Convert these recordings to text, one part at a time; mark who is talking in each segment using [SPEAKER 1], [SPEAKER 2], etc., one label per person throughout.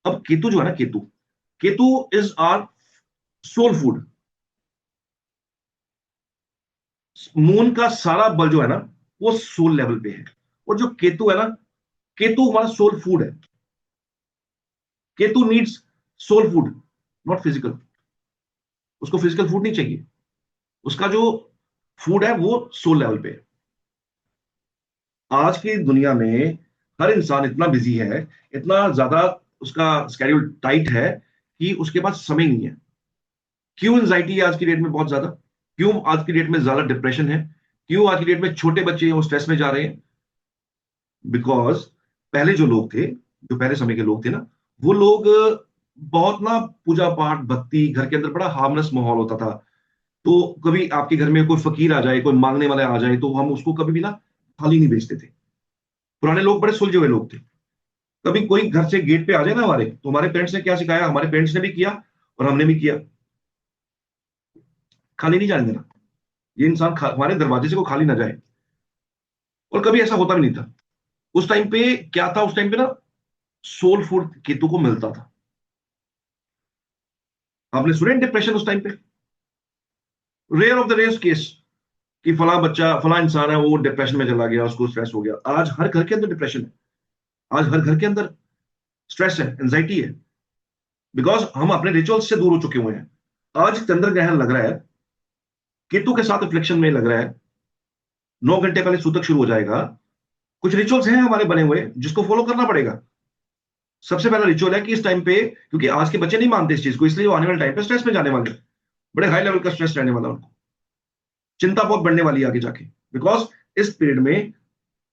[SPEAKER 1] अब केतु जो है ना, Ketu Ketu is our soul food. Moon का सारा बल जो है ना, वो सोल लेवल पे है। और जो केतु है ना, केतु हमारा सोल फूड है। Ketu needs soul food, not physical. उसको फिजिकल फूड नहीं चाहिए। उसका जो फूड है वो सोल लेवल पे है। आज की दुनिया में हर इंसान इतना बिजी है, इतना ज्यादा उसका स्केड्यूल टाइट है कि उसके पास समय नहीं है। क्यों एंजाइटी है आज की डेट में बहुत ज्यादा? क्यों आज की डेट में ज्यादा डिप्रेशन है? क्यों आज की डेट में छोटे बच्चे हैं वो स्ट्रेस में जा रहे हैं? बिकॉज पहले जो लोग थे, जो पहले समय के लोग थे ना, वो लोग बहुत ना पूजा पाठ भक्ति, घर के अंदर बड़ा हार्मलेस माहौल होता था। तो कभी आपके घर में कोई फकीर आ जाए, कोई मांगने वाला आ जाए, तो हम उसको कभी भी ना खाली नहीं भेजते थे। पुराने लोग बड़े सुलझे हुए लोग थे। कभी कोई घर से गेट पे आ जाए ना हमारे, तो हमारे पेरेंट्स ने क्या सिखाया, हमारे पेरेंट्स ने भी किया और हमने भी किया, खाली नहीं जाने देना। ये इंसान हमारे दरवाजे से को खाली ना जाए। और कभी ऐसा होता भी नहीं था। उस टाइम पे क्या था, उस टाइम पे ना सोल फूड केतु को मिलता था। आपने सुने डिप्रेशन उस टाइम पे? Rare of the rare case कि फला बच्चा, फला इंसान है वो डिप्रेशन में चला गया, उसको स्ट्रेस हो गया। आज हर घर के अंदर डिप्रेशन है। आज हर घर के अंदर स्ट्रेस है, एंजाइटी है। बिकॉज हम अपने रिचुअल्स से दूर हो चुके हुए हैं। आज चंद्र ग्रहण लग रहा है, केतु के साथ रिफ्लेक्शन में लग रहा है। 9 घंटे पहले सूतक शुरू हो जाएगा। कुछ रिचुअल्स हैं हमारे बने हुए जिसको फॉलो करना पड़ेगा। सबसे पहला रिचुअल है कि इस टाइम पे, क्योंकि आज के बच्चे नहीं मानते इस चीज को, इसलिए वो आने वाले टाइम पे स्ट्रेस में जाने वाले हैं। बड़े हाई लेवल का स्ट्रेस रहने वाला है उनको। चिंता बहुत बढ़ने वाली है आगे जाके। बिकॉज इस पीरियड में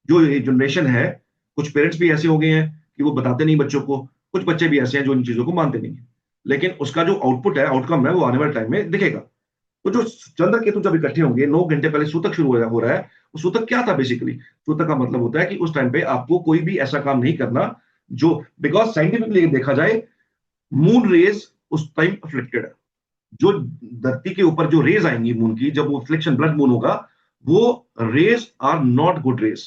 [SPEAKER 1] जो ये जनरेशन है, कुछ पेरेंट्स भी ऐसे हो गए हैं कि वो बताते नहीं बच्चों को। कुछ बच्चे भी ऐसे हैं जो इन चीजों को मानते नहीं है। लेकिन उसका जो आउटपुट है, आउटकम है, वो आने वाले टाइम में दिखेगा। तो जो चंद्र केतु जब इकट्ठे होंगे, 9 घंटे पहले सूतक शुरू हो रहा है। वो सूतक क्या था बेसिकली? सूतक का मतलब होता है कि उस टाइम पे आपको कोई भी ऐसा काम नहीं करना जो, बिकॉज साइंटिफिकली देखा जाए, मून रेज उस टाइम अफ्लिक्टेड है। जो धरती के ऊपर जो रेज आएंगी मून की, जब वो फ्लिक्शन ब्लड मून होगा, वो rays are not good rays.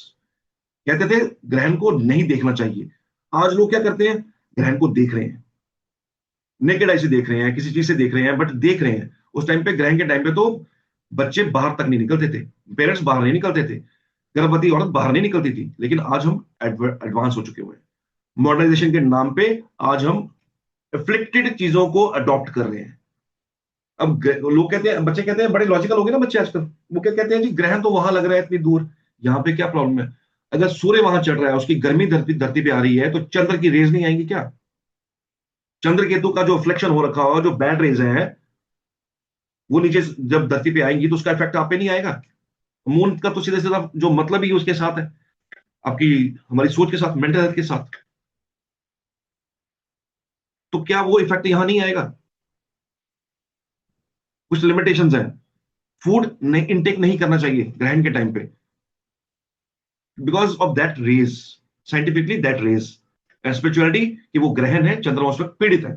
[SPEAKER 1] कहते थे ग्रहण को नहीं देखना चाहिए। आज लोग क्या करते हैं? ग्रहण को देख रहे हैं, नेकेड आई से देख रहे हैं, किसी चीज से देख रहे हैं, बट देख रहे हैं। उस टाइम पे, ग्रहण के टाइम पे तो बच्चे बाहर तक नहीं निकलते थे। पेरेंट्स बाहर नहीं निकलते थे। गर्भवती औरत बाहर नहीं निकलती थी। लेकिन आज हम एडवांस हो चुके हुए हैं। मॉडर्नाइजेशन के नाम पे आज हम एफ्लिक्टेड चीजों को अडॉप्ट कर रहे हैं। अब लोग कहते हैं, बच्चे कहते हैं, बड़े लॉजिकल हो गए ना बच्चे आजकल। वो क्या कहते हैं जी, ग्रहण तो वहां लग रहा है इतनी दूर, यहाँ पे क्या प्रॉब्लम है? अगर सूर्य वहां चढ़ रहा है, उसकी गर्मी धरती धरती पे आ रही है, तो चंद्र की रेज नहीं आएंगी क्या? चंद्र केतु का जो फ्लेक्शन हो रखा होगा, जो बैड रेज है, वो नीचे जब धरती पे आएंगी तो उसका इफेक्ट आप पे नहीं आएगा। मून का तो सीधे सीधा जो मतलब ही उसके साथ है, आपकी हमारी सोच के साथ, मेंटल हेल्थ के साथ। तो क्या वो इफेक्ट यहां नहीं आएगा? कुछ लिमिटेशंस हैं। फूड नहीं इनटेक नहीं करना चाहिए ग्रहण के टाइम पे, because of that rays. Scientifically that rays, spirituality कि वो ग्रहण है, चंद्रमा उस वक्त पीड़ित है।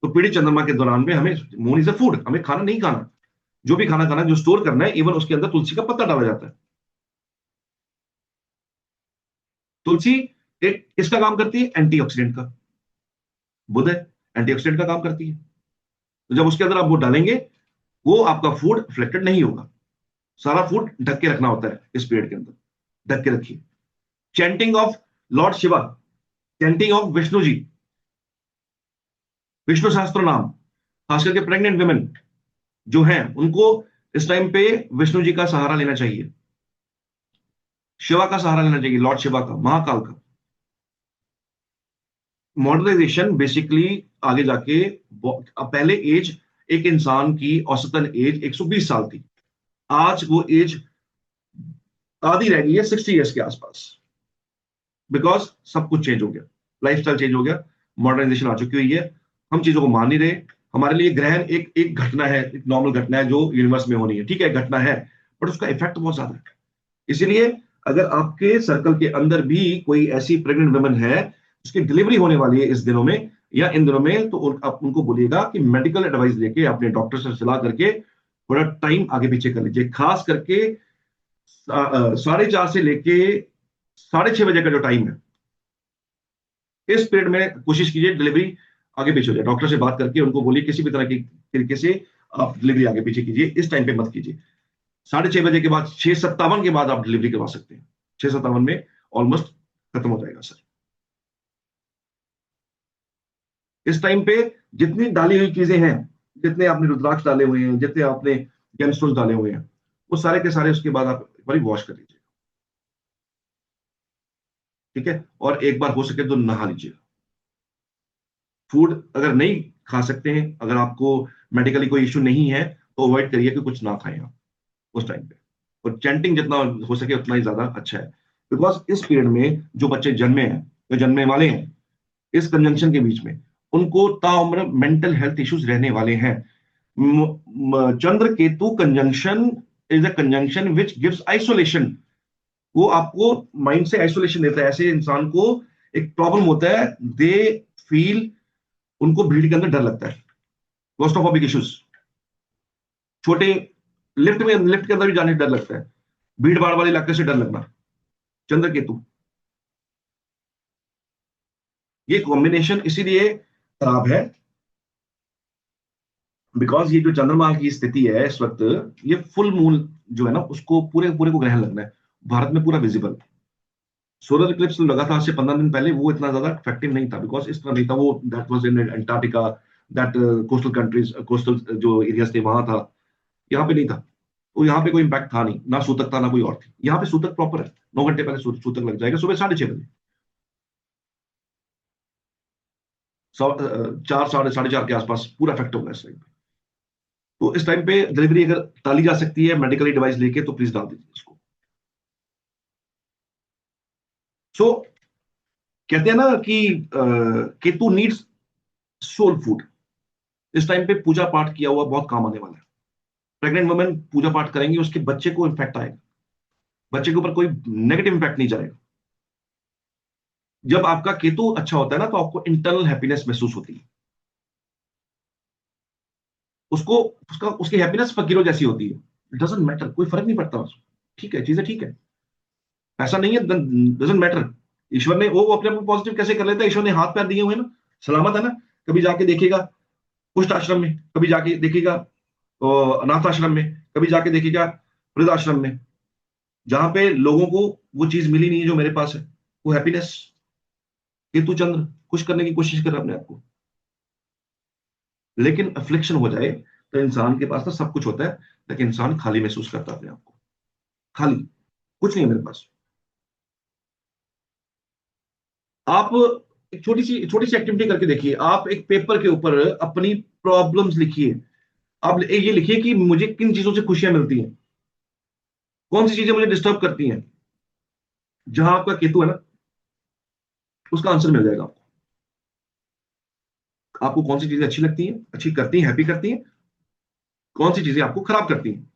[SPEAKER 1] तो पीड़ित चंद्रमा के दौरान में हमें, मून इज अ फूड, हमें खाना नहीं खाना। जो भी खाना खाना है, जो स्टोर करना है, इवन उसके अंदर तुलसी का पत्ता डाला जाता है। तुलसी एक किसका काम करती है? एंटीऑक्सीडेंट का। बुध है, एंटीऑक्सीडेंट का काम करती है। तो जब उसके अंदर आप वो डालेंगे, वो आपका फूड फ्लेक्टेड नहीं होगा। सारा फूड ढक के रखना होता है इस पीरियड के अंदर। ढक के रखिए। Chanting of lord Shiva, chanting of Vishnu ji, Vishnu Sahasranama, खास करके प्रेग्नेंट वुमेन जो हैं, उनको इस टाइम पे विष्णु जी का सहारा लेना चाहिए। शिवा का सहारा लेना चाहिए, लॉर्ड शिवा का, महाकाल का। मॉडर्नाइजेशन बेसिकली आगे जाके, पहले एज, एक इंसान की औसतन एज 120 साल थी। आज वो एज आधी रह गई है, 60 ईयर्स के आसपास। बिकॉज सब कुछ चेंज हो गया, लाइफस्टाइल चेंज हो गया, मॉडर्नाइजेशन आ चुकी हुई है। हम चीजों को मान नहीं रहे। हमारे लिए ग्रहण एक एक घटना है, एक नॉर्मल घटना है जो यूनिवर्स में होनी है, ठीक है, घटना है। बट उसका इफेक्ट बहुत ज्यादा है। इसीलिए अगर आपके सर्कल के अंदर भी कोई ऐसी प्रेग्नेंट वुमन है उसकी डिलीवरी होने वाली है इस दिनों में या इन दिनों में, तो आप उनको बोलिएगा कि मेडिकल एडवाइस लेके, अपने डॉक्टर से सलाह करके थोड़ा टाइम आगे पीछे कर लीजिए। खास करके 4:30 से लेके 6:30 बजे का जो टाइम है, इस पीरियड में कोशिश कीजिए डिलीवरी आगे पीछे हो जाए, डॉक्टर से बात करके उनको बोलिए किसी भी तरह की तरीके से आप डिलीवरी आगे पीछे कीजिए, इस टाइम पे मत कीजिए। 6:30 बजे के बाद, 6:57 के बाद आप डिलीवरी करवा सकते हैं। 6:57 में ऑलमोस्ट खत्म हो जाएगा सर। इस टाइम पे जितनी डाली हुई चीजें हैं, जितने आपने रुद्राक्ष डाले हुए हैं, जितने आपने gemstones डाले हुए हैं, वो सारे के सारे उसके बाद आप एक बार वॉश कर लीजिए, ठीक है। और एक बार हो सके तो नहा लीजिए। फूड अगर नहीं खा सकते हैं, अगर आपको मेडिकली कोई इश्यू नहीं है, तो अवॉइड करिए कि कुछ ना खाएं आप उस टाइम पे। और चैंटिंग जितना हो सके उतना ही ज्यादा अच्छा है, बिकॉज इस पीरियड में जो बच्चे जन्मे हैं, जो जन्मने वाले हैं, इस कंजंक्शन के बीच में उनको ताउम्र मेंटल हेल्थ इश्यूज रहने वाले हैं। Chandra Ketu conjunction is a conjunction which gives isolation. वो आपको माइंड से आइसोलेशन देता है। ऐसे इंसान को एक प्रॉब्लम होता है, दे फील, उनको भीड़ के अंदर डर लगता है, क्लॉस्ट्रोफोबिक इश्यूज। छोटे लिफ्ट के अंदर भी जाने से डर लगता है, भीड़ भाड़ वाले इलाके से डर लगना, चंद्र केतु। ये कॉम्बिनेशन इसीलिए खराब है, बिकॉज ये जो चंद्रमा की स्थिति है इस वक्त, ये फुल मून जो है ना, उसको पूरे पूरे को ग्रहण लगना है भारत में पूरा विजिबल। सोलर इक्लिप्स लगा था आज से 15 दिन पहले, वो इतना ज्यादा इफेक्टिव नहीं था, बिकॉज इस तरह नहीं था वो। That was in Antarctica, that coastal countries, coastal जो एरियाज थे वहां था, यहाँ पे नहीं था। तो यहाँ पे कोई इम्पैक्ट था नहीं, ना सूतक था ना कोई और थी। यहाँ पे सूतक प्रॉपर है, 9 घंटे पहले सूतक लग जाएगा, सुबह 6:30 बजे, 4, साढ़े 4 के आसपास पूरा इफेक्ट होगा इस टाइम पे। तो इस टाइम पे डिलीवरी अगर टाली जा सकती है मेडिकली डिवाइस लेके, तो प्लीज डाल दीजिए इसको। सो कहते हैं ना कि केतु नीड्स सोल फूड। इस टाइम पे पूजा पाठ किया हुआ बहुत काम आने वाला है। प्रेग्नेंट वुमेन पूजा पाठ करेंगी, उसके बच्चे को इम्पैक्ट आएगा, बच्चे के ऊपर कोई नेगेटिव इम्पैक्ट नहीं जाएगा। जब आपका केतु अच्छा होता है ना, तो आपको इंटरनल हैप्पीनेस महसूस होती है। उसको उसका उसकी हैप्पीनेस फकीरों जैसी होती है। इट डजेंट मैटर, कोई फर्क नहीं पड़ता उसको, ठीक है, चीजें ठीक है, ऐसा नहीं है, डजेंट मैटर। ईश्वर ने वो अपने आप को पॉजिटिव कैसे कर लेता है? ईश्वर ने हाथ पैर दिए हुए हैं ना, सलामत है ना। कभी जाके देखिएगा कुष्ठ आश्रम में, कभी जाके देखिएगा अनाथ आश्रम में, कभी जाके देखिएगा वृद्ध आश्रम में, जहां पे लोगों को वो चीज मिली नहीं है जो मेरे पास है, वो हैप्पीनेस। केतु चंद्र खुश करने की कोशिश कर रहा है अपने आप को। लेकिन अफ्लिक्शन हो जाए तो इंसान के पास तो सब कुछ होता है, लेकिन इंसान खाली महसूस करता है अपने आप को, खाली, कुछ नहीं है मेरे पास। आप एक छोटी सी एक्टिविटी करके देखिए। आप एक पेपर के ऊपर अपनी प्रॉब्लम्स लिखिए। आप ये लिखिए कि मुझे किन चीजों से खुशियां मिलती हैं, कौन सी चीजें मुझे डिस्टर्ब करती हैं। जहां आपका केतु है ना, उसका आंसर मिल जाएगा आपको। आपको कौन सी चीजें अच्छी लगती हैं, अच्छी करती हैं, हैप्पी करती हैं, कौन सी चीजें आपको खराब करती हैं।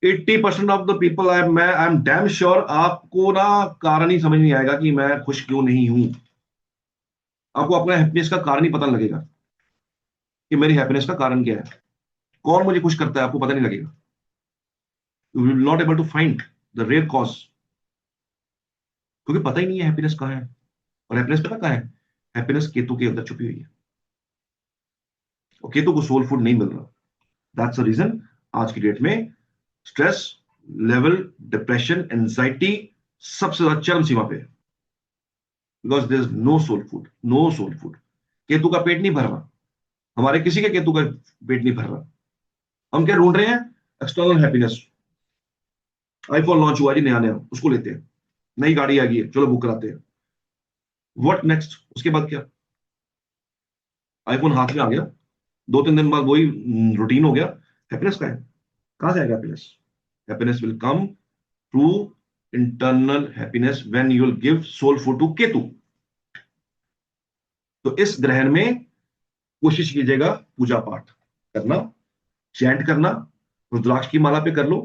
[SPEAKER 1] 80% of the people, I am damn sure, आपको ना कारण ही समझ नहीं आएगा कि मैं खुश क्यों नहीं हूं। आपको अपना हैप्पीनेस का कारण ही पता नहीं लगेगा कि मेरी हैप्पीनेस का कारण क्या है, कौन मुझे खुश करता है, आपको पता नहीं लगेगा। You will not able to find the real cause, क्योंकि पता ही नहीं है हैप्पीनेस कहाँ है। और हैप्पीनेस पता कहाँ है? हैप्पीनेस केतु के अंदर छुपी हुई है, और केतु को सोल फूड नहीं मिल रहा। दैट्स द रीजन आज की डेट में स्ट्रेस लेवल, डिप्रेशन, एंजाइटी सबसे ज्यादा चरम सीमा पे है, because there is no soul food, no soul food. Ketu का पेट नहीं भर रहा, हमारे किसी के केतु का पेट नहीं भर रहा। हम क्या ढूंढ रहे हैं? External happiness. आईफोन लॉन्च हुआ जी नया नया, उसको लेते हैं। नई गाड़ी आ गई है, चलो बुक कराते हैं। What next? उसके बाद क्या? आईफोन हाथ में आ गया, 2-3 दिन बाद वही रूटीन हो गया। हैप्पीनेस का है? कहां से आएगा happiness? Happiness will come through internal happiness when you will give soul food to Ketu. तो इस ग्रहण में कोशिश कीजिएगा पूजा पाठ करना, चैंट करना, रुद्राक्ष की माला पे कर लो,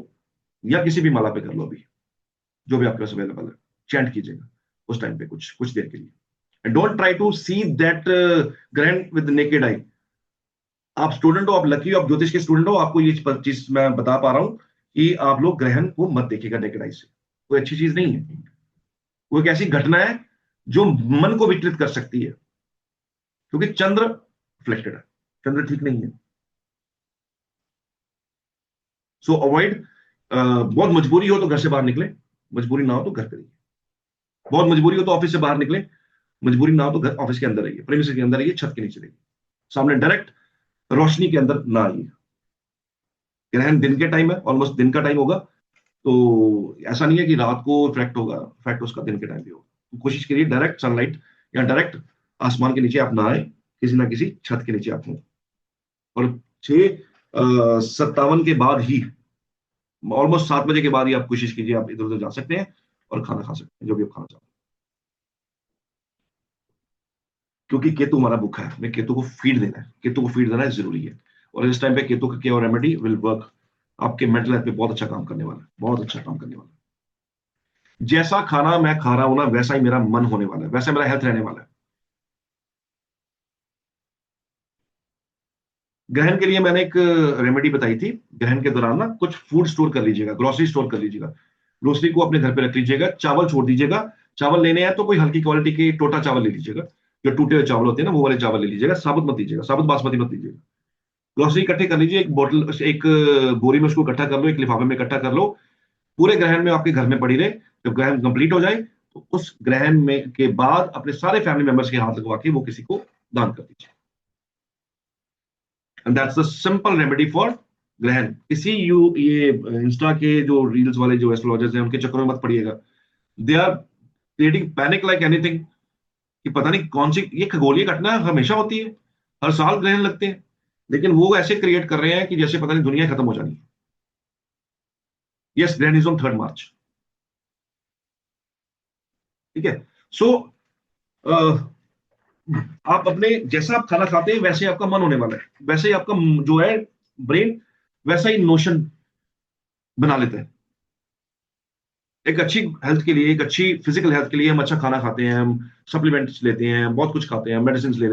[SPEAKER 1] या किसी भी माला पे कर लो, अभी जो भी आपके पास अवेलेबल है, चैंट कीजिएगा उस टाइम पे कुछ कुछ देर के लिए। And don't try to see that grahan with naked eye. आप स्टूडेंट हो, आप लकी हो, आप ज्योतिष के स्टूडेंट हो, आपको ये चीज मैं बता पा रहा हूं कि आप लोग ग्रहण को मत देखिएगा नेकेड आई से। कोई अच्छी चीज नहीं है, वो एक ऐसी घटना है जो मन को विचलित कर सकती है, क्योंकि चंद्र फ्लेक्टेड है, चंद्र ठीक नहीं है। सो अवॉइड, बहुत मजबूरी हो तो घर से बाहर निकले, मजबूरी ना हो तो घर पे रहिए। बहुत मजबूरी हो तो ऑफिस से बाहर निकले, मजबूरी ना हो तो घर ऑफिस के अंदर रहिए, प्रेमिसेस के अंदर रहिए, छत के नीचे रहिए, सामने डायरेक्ट रोशनी के अंदर ना आइए। ग्रहण दिन के टाइम है, ऑलमोस्ट दिन का टाइम होगा, तो ऐसा नहीं है कि रात को इफेक्ट होगा, इफेक्ट उसका दिन के टाइम भी होगा। तो कोशिश करिए डायरेक्ट सनलाइट या डायरेक्ट आसमान के नीचे आप ना आए, किसी ना किसी छत के नीचे आप हों। और 6:57 के बाद ही, ऑलमोस्ट 7 बजे के बाद ही आप कोशिश कीजिए, आप इधर उधर जा सकते हैं और खाना खा सकते हैं जो भी आप खाना चाहते हैं। क्योंकि केतु हमारा भूखा है, हमें केतु को फीड देना है, केतु को फीड देना है जरूरी है। और इस टाइम पे केतु का केयर रेमेडी विल वर्क, आपके मेंटल हेल्थ पे बहुत अच्छा काम करने वाला है, बहुत अच्छा काम करने वाला है। जैसा खाना मैं खा रहा हूं ना, वैसा ही मेरा मन होने वाला है, वैसा मेरा हेल्थ रहने वाला है। ग्रहण के लिए मैंने एक रेमेडी बताई थी। ग्रहण के दौरान ना कुछ फूड स्टोर कर लीजिएगा, ग्रोसरी स्टोर कर लीजिएगा, ग्रोसरी को अपने घर पे रख लीजिएगा, चावल छोड़ दीजिएगा। चावल लेने हैं तो कोई हल्की क्वालिटी के टोटा चावल ले लीजिएगा, जो टूटे हुए चावल होते हैं ना, वो वाले चावल ले लीजिएगा, साबुत मत लीजिएगा, साबुत बासमती मत लीजिएगा। ग्रोसरी इकट्ठे कर लीजिए, एक बोतल, एक बोरी में उसको इकट्ठा कर लो, एक लिफाफे में इकट्ठा कर लो, पूरे ग्रहण में आपके घर में पड़ी रहे। जब ग्रहण कंप्लीट हो जाए तो उस ग्रहण में के बाद अपने सारे फैमिली मेंबर्स के हाथ लगवा के वो किसी को दान कर दीजिए। And that's the simple remedy for ग्रहण। किसी ये इंस्टा के जो रील्स वाले जो एस्ट्रोलॉजर्स हैं उनके चक्करों में मत पड़िएगा। They are creating panic like anything, कि पता नहीं कौन सी ये खगोलीय घटना हमेशा होती है, हर साल ग्रहण लगते हैं, लेकिन वो ऐसे क्रिएट कर रहे हैं कि जैसे पता नहीं दुनिया खत्म हो जानी है। यस, ग्रहण इज ऑन 3rd मार्च। ठीक है। सो आप अपने, जैसा आप खाना खाते हैं वैसे ही आपका मन होने वाला है, वैसे ही आपका जो है ब्रेन वैसा ही नोशन बना लेता है। एक अच्छी हेल्थ के लिए, एक अच्छी फिजिकल हेल्थ के लिए हम अच्छा खाना खाते हैं, हम सप्लीमेंट्स लेते हैं, बहुत कुछ खाते हैं, मेडिसिन लेते हैं।